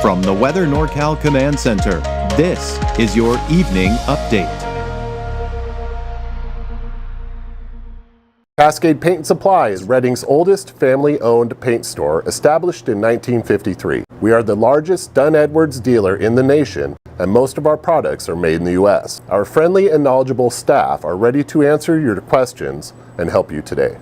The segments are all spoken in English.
From the Weather NorCal Command Center, this is your Evening Update. Cascade Paint and Supply is Reading's oldest family-owned paint store, established in 1953. We are the largest Dunn Edwards dealer in the nation, and most of our products are made in the U.S. Our friendly and knowledgeable staff are ready to answer your questions and help you today.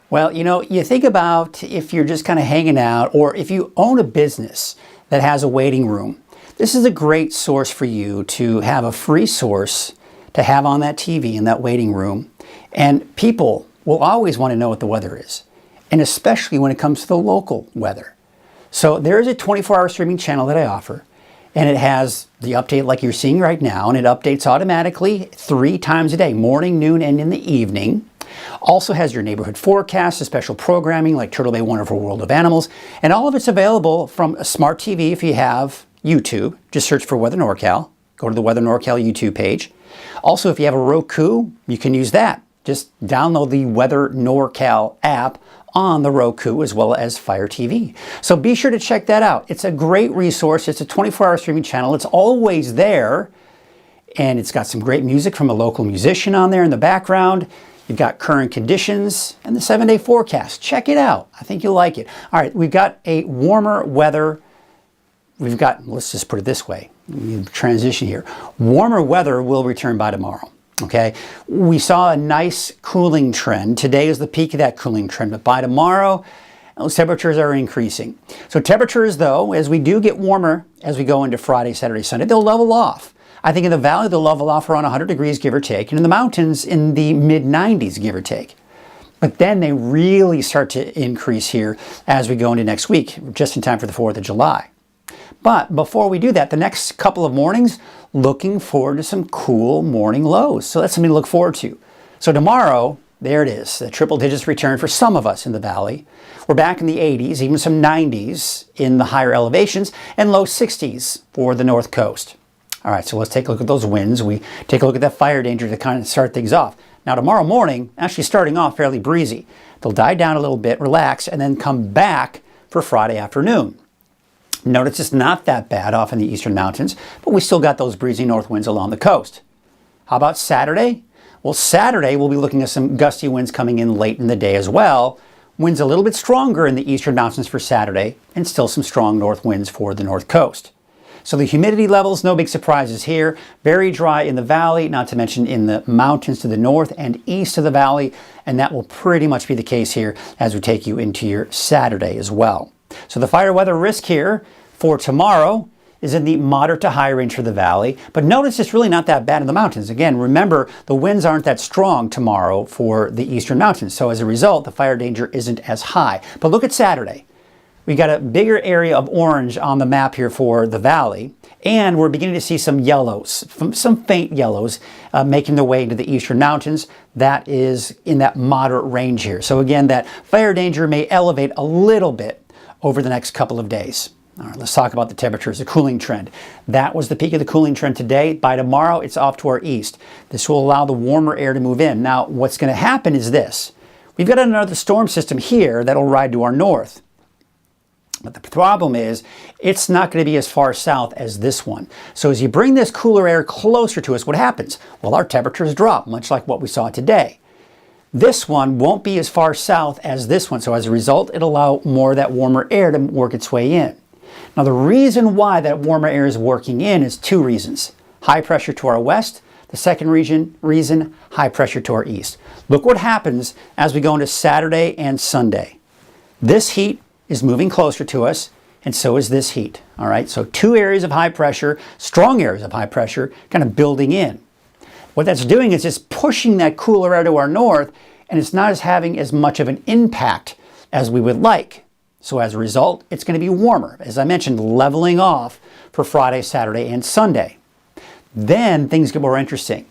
Well, you think about if you're just kind of hanging out, or if you own a business that has a waiting room. This is a great source for you to have a free source to have on that TV in that waiting room. And people will always want to know what the weather is, and especially when it comes to the local weather. So there is a 24-hour streaming channel that I offer, and it has the update like you're seeing right now, and it updates automatically 3 times a day, morning, noon, and in the evening. Also has your neighborhood forecast, a special programming like Turtle Bay Wonderful World of Animals, and all of it's available from a smart TV if you have YouTube. Just search for Weather NorCal. Go to the Weather NorCal YouTube page. Also, if you have a Roku, you can use that. Just download the Weather NorCal app on the Roku as well as Fire TV. So be sure to check that out. It's a great resource. It's a 24-hour streaming channel. It's always there, and it's got some great music from a local musician on there in the background. You've got current conditions and the 7-day forecast. Check it out. I think you'll like it. All right, we've got a warmer weather. Let's just put it this way, transition here. Warmer weather will return by tomorrow, okay? We saw a nice cooling trend. Today is the peak of that cooling trend, but by tomorrow, those temperatures are increasing. So temperatures, though, as we do get warmer as we go into Friday, Saturday, Sunday, they'll level off. I think in the valley, they'll level off around 100 degrees, give or take, and in the mountains, in the mid-90s, give or take. But then they really start to increase here as we go into next week, just in time for the 4th of July. But before we do that, the next couple of mornings, looking forward to some cool morning lows. So that's something to look forward to. So tomorrow, there it is, the triple digits return for some of us in the valley. We're back in the 80s, even some 90s in the higher elevations, and low 60s for the north coast. All right, so let's take a look at those winds. We take a look at that fire danger to kind of start things off. Now tomorrow morning, actually starting off fairly breezy. They'll die down a little bit, relax, and then come back for Friday afternoon. Notice it's not that bad off in the eastern mountains, but we still got those breezy north winds along the coast. How about Saturday? Well, Saturday we'll be looking at some gusty winds coming in late in the day as well. Winds a little bit stronger in the eastern mountains for Saturday, and still some strong north winds for the north coast. So the humidity levels, no big surprises here. Very dry in the valley, not to mention in the mountains to the north and east of the valley, and that will pretty much be the case here as we take you into your Saturday as well. So the fire weather risk here for tomorrow is in the moderate to high range for the valley, but notice it's really not that bad in the mountains. Again, remember, the winds aren't that strong tomorrow for the eastern mountains, so as a result, the fire danger isn't as high. But look at Saturday. We got a bigger area of orange on the map here for the valley, and we're beginning to see some yellows, some faint yellows making their way into the eastern mountains. That is in that moderate range here. So again, that fire danger may elevate a little bit over the next couple of days. All right, let's talk about the temperatures, the cooling trend. That was the peak of the cooling trend today. By tomorrow, it's off to our east. This will allow the warmer air to move in. Now, what's going to happen is this. We've got another storm system here that'll ride to our north. But the problem is, it's not going to be as far south as this one. So as you bring this cooler air closer to us, what happens? Well, our temperatures drop, much like what we saw today. This one won't be as far south as this one, so as a result, it'll allow more of that warmer air to work its way in. Now, the reason why that warmer air is working in is 2 reasons. High pressure to our west. The second reason, high pressure to our east. Look what happens as we go into Saturday and Sunday. This heat is moving closer to us, and so is this heat. All right, so 2 areas of high pressure, strong areas of high pressure, kind of building in. What that's doing is just pushing that cooler air to our north, and it's not having as much of an impact as we would like. So as a result, it's going to be warmer. As I mentioned, leveling off for Friday, Saturday, and Sunday. Then things get more interesting.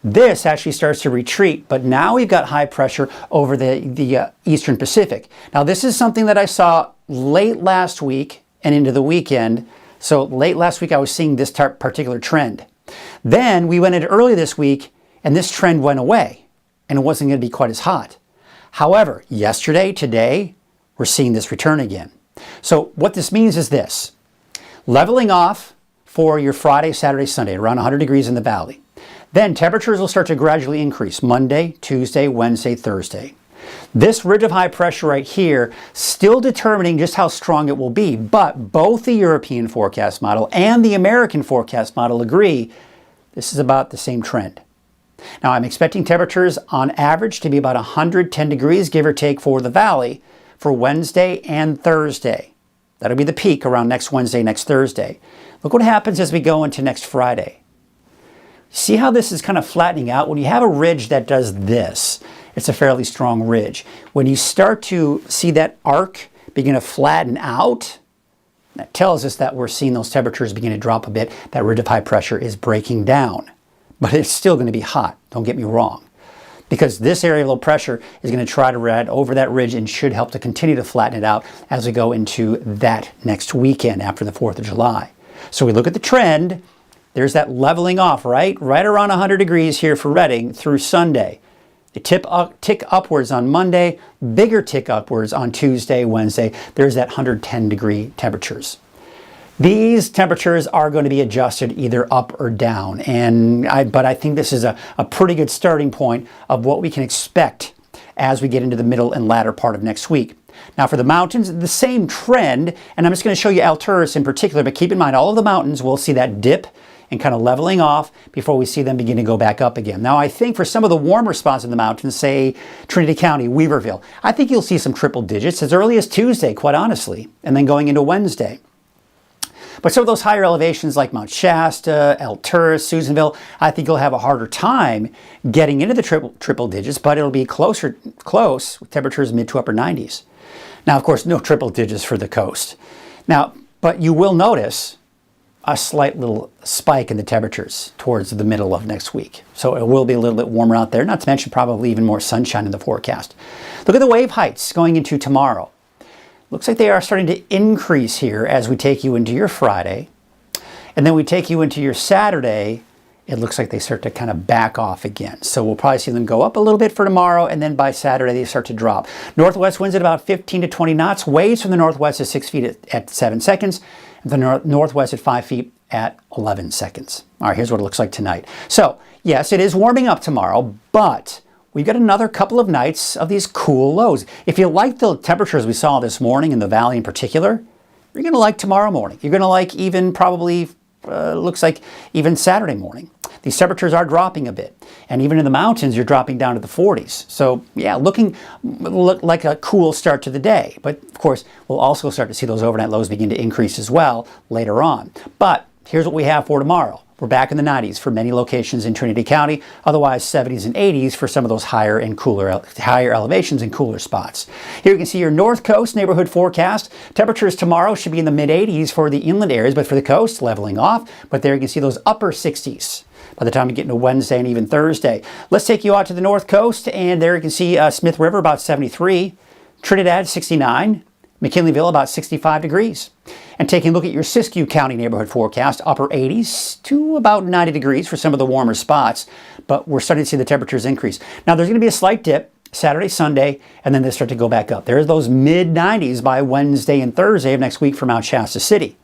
This actually starts to retreat, but now we've got high pressure over the eastern Pacific. Now, this is something that I saw late last week and into the weekend. So late last week, I was seeing this particular trend. Then we went into early this week, and this trend went away, and it wasn't going to be quite as hot. However, yesterday, today, we're seeing this return again. So what this means is this. Leveling off for your Friday, Saturday, Sunday, around 100 degrees in the valley. Then temperatures will start to gradually increase Monday, Tuesday, Wednesday, Thursday. This ridge of high pressure right here, still determining just how strong it will be, but both the European forecast model and the American forecast model agree this is about the same trend. Now I'm expecting temperatures on average to be about 110 degrees, give or take, for the valley for Wednesday and Thursday. That'll be the peak around next Wednesday, next Thursday. Look what happens as we go into next Friday. See how this is kind of flattening out? When you have a ridge that does this, it's a fairly strong ridge. When you start to see that arc begin to flatten out, that tells us that we're seeing those temperatures begin to drop a bit. That ridge of high pressure is breaking down. But it's still going to be hot, don't get me wrong. Because this area of low pressure is going to try to ride over that ridge and should help to continue to flatten it out as we go into that next weekend after the 4th of July. So we look at the trend. There's that leveling off, right? Right around 100 degrees here for Redding through Sunday. A tick upwards on Monday, bigger tick upwards on Tuesday, Wednesday. There's that 110 degree temperatures. These temperatures are going to be adjusted either up or down, but I think this is a pretty good starting point of what we can expect as we get into the middle and latter part of next week. Now for the mountains, the same trend, and I'm just going to show you Alturas in particular, but keep in mind all of the mountains will see that dip and kind of leveling off before we see them begin to go back up again. Now I think for some of the warmer spots in the mountains, say Trinity County, Weaverville, I think you'll see some triple digits as early as Tuesday, quite honestly, and then going into Wednesday. But some of those higher elevations like Mount Shasta, Alturas, Susanville, I think you'll have a harder time getting into the triple digits, but it'll be close with temperatures mid to upper 90s. Now, of course, no triple digits for the coast. Now, but you will notice a slight little spike in the temperatures towards the middle of next week. So it will be a little bit warmer out there, not to mention probably even more sunshine in the forecast. Look at the wave heights going into tomorrow. Looks like they are starting to increase here as we take you into your Friday. And then we take you into your Saturday, it looks like they start to kind of back off again. So we'll probably see them go up a little bit for tomorrow, and then by Saturday they start to drop. Northwest winds at about 15 to 20 knots. Waves from the northwest at 6 feet at 7 seconds. And the northwest at 5 feet at 11 seconds. All right, here's what it looks like tonight. So, yes, it is warming up tomorrow, but we've got another couple of nights of these cool lows. If you like the temperatures we saw this morning in the valley in particular, you're going to like tomorrow morning. You're going to like even probably, looks like even Saturday morning. These temperatures are dropping a bit. And even in the mountains, you're dropping down to the 40s. So yeah, look like a cool start to the day. But of course, we'll also start to see those overnight lows begin to increase as well later on. But here's what we have for tomorrow. We're back in the 90s for many locations in Trinity County, otherwise 70s and 80s for some of those higher elevations and cooler spots. Here you can see your North Coast neighborhood forecast. Temperatures tomorrow should be in the mid-80s for the inland areas, but for the coast, leveling off. But there you can see those upper 60s by the time you get into Wednesday and even Thursday. Let's take you out to the North Coast, and there you can see Smith River about 73, Trinidad 69, McKinleyville about 65 degrees. And taking a look at your Siskiyou County neighborhood forecast, upper 80s to about 90 degrees for some of the warmer spots, but we're starting to see the temperatures increase. Now there's going to be a slight dip Saturday, Sunday, and then they start to go back up. There's those mid-90s by Wednesday and Thursday of next week for Mount Shasta City.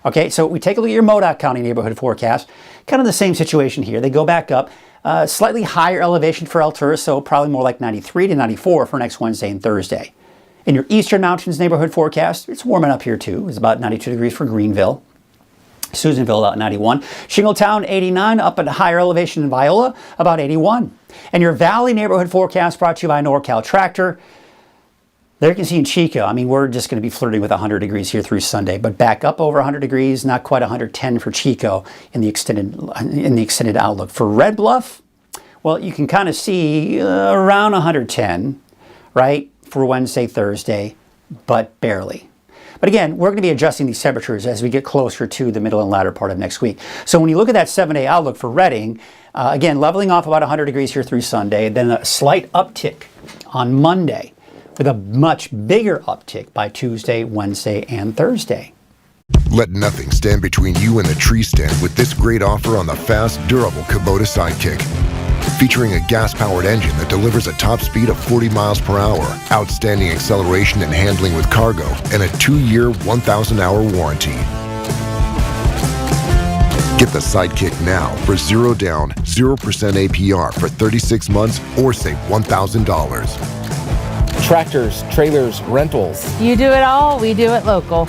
Okay, so we take a look at your Modoc County neighborhood forecast, kind of the same situation here. They go back up, slightly higher elevation for Alturas, so probably more like 93 to 94 for next Wednesday and Thursday. In your Eastern Mountains neighborhood forecast, it's warming up here too. It's about 92 degrees for Greenville. Susanville about 91. Shingletown 89, up at a higher elevation in Viola, about 81. And your Valley neighborhood forecast brought to you by NorCal Tractor. There you can see in Chico, I mean, we're just going to be flirting with 100 degrees here through Sunday, but back up over 100 degrees, not quite 110 for Chico in the extended outlook. For Red Bluff, well, you can kind of see around 110, right, for Wednesday, Thursday, but barely. But again, we're going to be adjusting these temperatures as we get closer to the middle and latter part of next week. So when you look at that 7-day outlook for Redding, again, leveling off about 100 degrees here through Sunday, then a slight uptick on Monday, with a much bigger uptick by Tuesday, Wednesday, and Thursday. Let nothing stand between you and the tree stand with this great offer on the fast, durable Kubota Sidekick. Featuring a gas-powered engine that delivers a top speed of 40 miles per hour, outstanding acceleration and handling with cargo, and a 2-year, 1,000-hour warranty. Get the Sidekick now for 0 down, 0% APR for 36 months or save $1,000. Tractors, trailers, rentals. You do it all, we do it local.